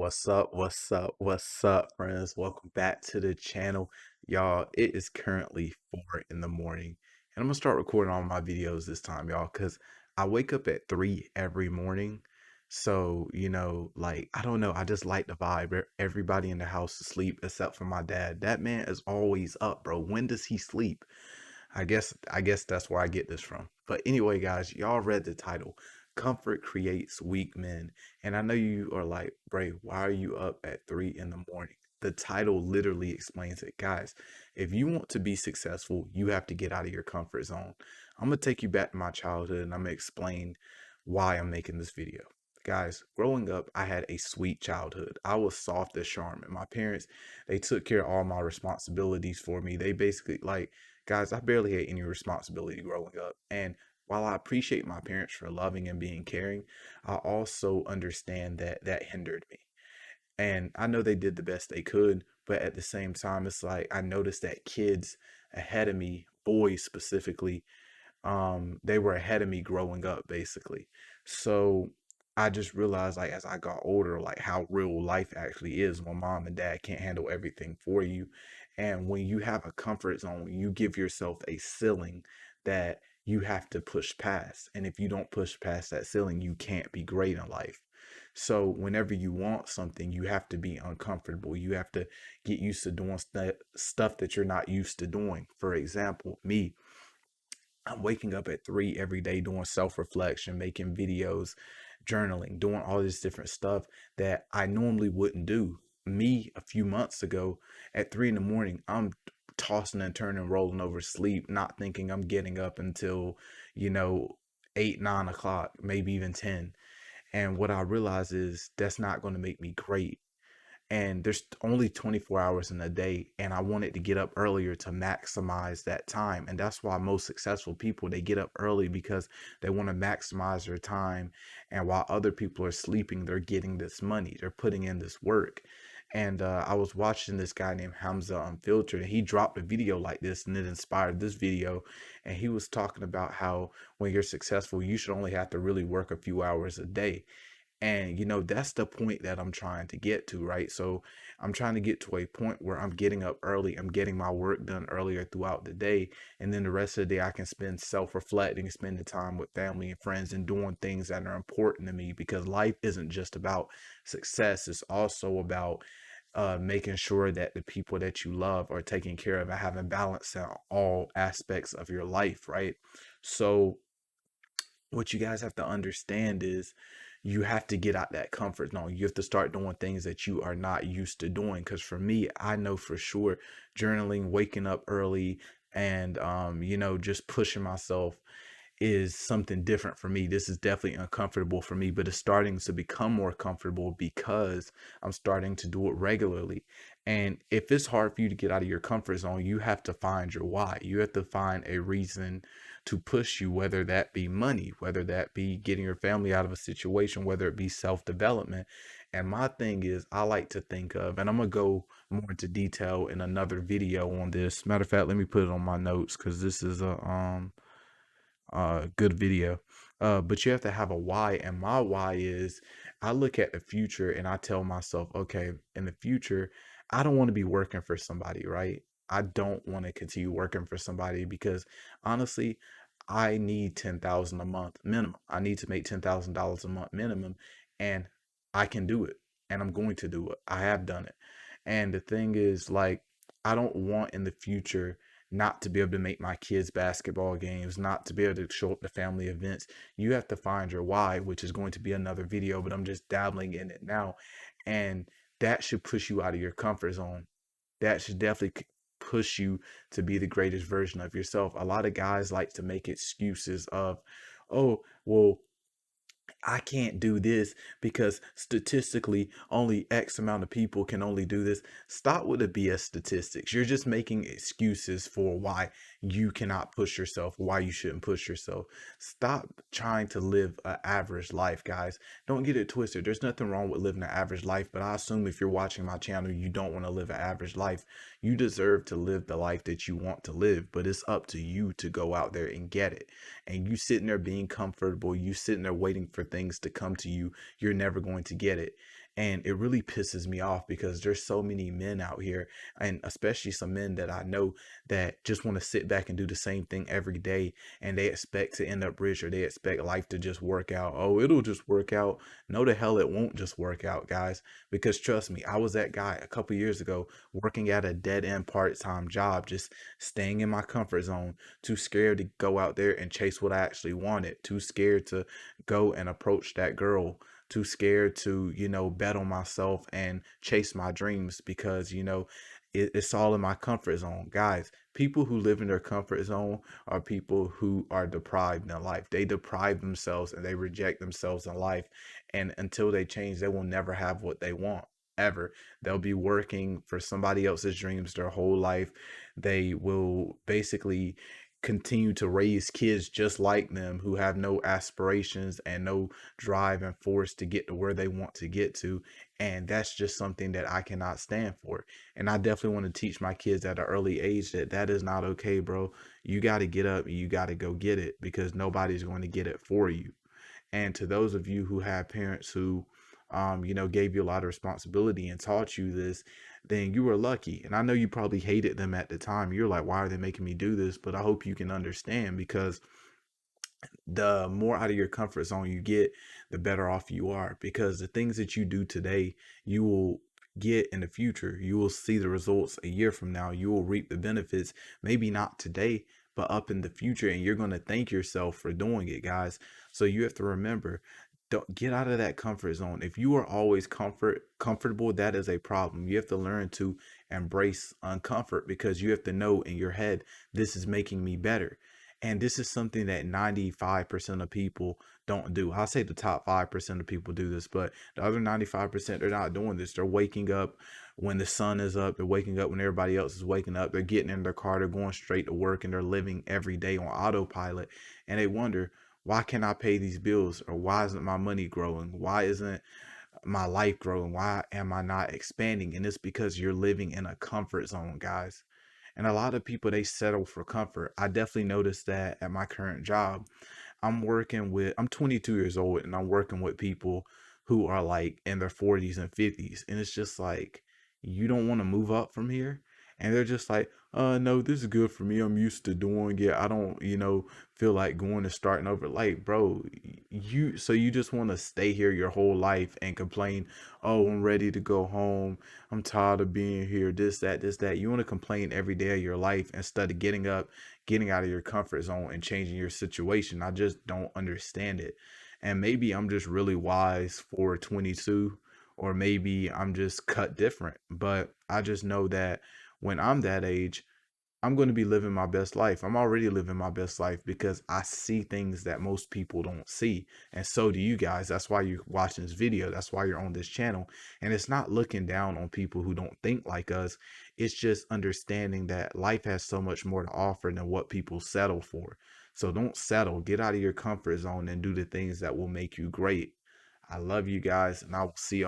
What's up? What's up? What's up, friends? Welcome back to the channel. Y'all, it is currently 4 in the morning, and I'm gonna start recording all my videos this time, y'all, because I wake up at 3 every morning. So, like, I don't know, I just like the vibe. Everybody in the house is asleep except for my dad. That man is always up, bro. When does he sleep? I guess that's where I get this from. But anyway, guys, y'all read the title. Comfort creates weak men. And I know you are like, Bray, why are you up at 3 in the morning? The title literally explains it. Guys, if you want to be successful, you have to get out of your comfort zone. I'm going to take you back to my childhood and I'm going to explain why I'm making this video. Guys, growing up, I had a sweet childhood. I was soft as Charmin. My parents, they took care of all my responsibilities for me. They basically, like, guys, I barely had any responsibility growing up. And while I appreciate my parents for loving and being caring, I also understand that that hindered me. And I know they did the best they could, but at the same time, it's like I noticed that kids ahead of me, boys specifically, they were ahead of me growing up basically. So I just realized, like, as I got older, like how real life actually is when mom and dad can't handle everything for you. And when you have a comfort zone, you give yourself a ceiling that you have to push past, and if you don't push past that ceiling, you can't be great in life. So whenever you want something, you have to be uncomfortable. You have to get used to doing stuff that you're not used to doing. For example, me, I'm waking up at 3 every day doing self-reflection, making videos, journaling, doing all this different stuff that I normally wouldn't do. Me, a few months ago, at 3 in the morning, I'm tossing and turning, rolling over sleep, not thinking I'm getting up until, you know, 8, 9 o'clock, maybe even 10. And what I realize is that's not going to make me great, and there's only 24 hours in a day, and I wanted to get up earlier to maximize that time. And that's why most successful people, they get up early because they want to maximize their time, and while other people are sleeping, they're getting this money, they're putting in this work. And I was watching this guy named Hamza Unfiltered, and he dropped a video like this, and it inspired this video. And he was talking about how when you're successful, you should only have to really work a few hours a day. And that's the point that I'm trying to get to, right? So I'm trying to get to a point where I'm getting up early, I'm getting my work done earlier throughout the day, and then the rest of the day I can spend self-reflecting, spending time with family and friends and doing things that are important to me, because life isn't just about success, it's also about making sure that the people that you love are taken care of and having balance in all aspects of your life, right? So what you guys have to understand is you have to get out that comfort zone. You have to start doing things that you are not used to doing. Because for me, I know for sure journaling, waking up early, and just pushing myself is something different for me. This is definitely uncomfortable for me, but it's starting to become more comfortable because I'm starting to do it regularly. And if it's hard for you to get out of your comfort zone, you have to find your why. You have to find a reason to push you, whether that be money, whether that be getting your family out of a situation, whether it be self-development. And my thing is, I like to think of, and I'm gonna go more into detail in another video on this. Matter of fact, let me put it on my notes because this is a good video. But you have to have a why, and my why is I look at the future and I tell myself, okay, in the future, I don't want to be working for somebody, right? I don't want to continue working for somebody because honestly, I need 10,000 a month minimum. I need to make $10,000 a month minimum, and I can do it, and I'm going to do it. I have done it. And the thing is, like, I don't want in the future not to be able to make my kids' basketball games, not to be able to show up to family events. You have to find your why, which is going to be another video, but I'm just dabbling in it now. And that should push you out of your comfort zone. That should definitely push you to be the greatest version of yourself. A lot of guys like to make excuses of, oh, well, I can't do this because statistically only X amount of people can only do this. Stop with the BS statistics. You're just making excuses for why you cannot push yourself, why you shouldn't push yourself. Stop trying to live an average life, guys. Don't get it twisted. There's nothing wrong with living an average life, but I assume if you're watching my channel, you don't want to live an average life. You deserve to live the life that you want to live, but it's up to you to go out there and get it. And you sitting there being comfortable, you sitting there waiting for things to come to you, you're never going to get it. And it really pisses me off because there's so many men out here, and especially some men that I know that just want to sit back and do the same thing every day, and they expect to end up rich, or they expect life to just work out. Oh, it'll just work out. No, the hell it won't just work out, guys. Because trust me, I was that guy a couple years ago working at a dead end part-time job, just staying in my comfort zone, too scared to go out there and chase what I actually wanted, too scared to go and approach that girl, too scared to, bet on myself and chase my dreams because, it's all in my comfort zone. Guys, people who live in their comfort zone are people who are deprived in life. They deprive themselves and they reject themselves in life. And until they change, they will never have what they want. Ever. They'll be working for somebody else's dreams their whole life. They will basically continue to raise kids just like them who have no aspirations and no drive and force to get to where they want to get to. And that's just something that I cannot stand for. And I definitely want to teach my kids at an early age that that is not okay, bro. You got to get up and you got to go get it because nobody's going to get it for you. And to those of you who have parents who, gave you a lot of responsibility and taught you this, then you were lucky. And I know you probably hated them at the time. You're like, why are they making me do this? But I hope you can understand because the more out of your comfort zone you get, the better off you are. Because the things that you do today, you will get in the future. You will see the results a year from now. You will reap the benefits, maybe not today, but up in the future. And you're going to thank yourself for doing it, guys. So you have to remember, don't get out of that comfort zone. If you are always comfortable, that is a problem. You have to learn to embrace uncomfort because you have to know in your head, this is making me better. And this is something that 95% of people don't do. I'll say the top 5% of people do this, but the other 95%, they're not doing this. They're waking up when the sun is up. They're waking up when everybody else is waking up. They're getting in their car. They're going straight to work and they're living every day on autopilot. And they wonder, why can't I pay these bills? Or why isn't my money growing? Why isn't my life growing? Why am I not expanding? And it's because you're living in a comfort zone, guys. And a lot of people, they settle for comfort. I definitely noticed that at my current job. I'm 22 years old and I'm working with people who are like in their 40s and 50s. And it's just like, you don't want to move up from here. And they're just like, no, this is good for me. I'm used to doing it. I don't, feel like going and starting over. Like, bro, so you just want to stay here your whole life and complain, oh, I'm ready to go home. I'm tired of being here. This, that. You want to complain every day of your life instead of getting up, getting out of your comfort zone and changing your situation. I just don't understand it. And maybe I'm just really wise for 22, or maybe I'm just cut different. But I just know that when I'm that age, I'm going to be living my best life. I'm already living my best life because I see things that most people don't see. And so do you guys. That's why you're watching this video. That's why you're on this channel. And it's not looking down on people who don't think like us. It's just understanding that life has so much more to offer than what people settle for. So don't settle. Get out of your comfort zone and do the things that will make you great. I love you guys, and I will see you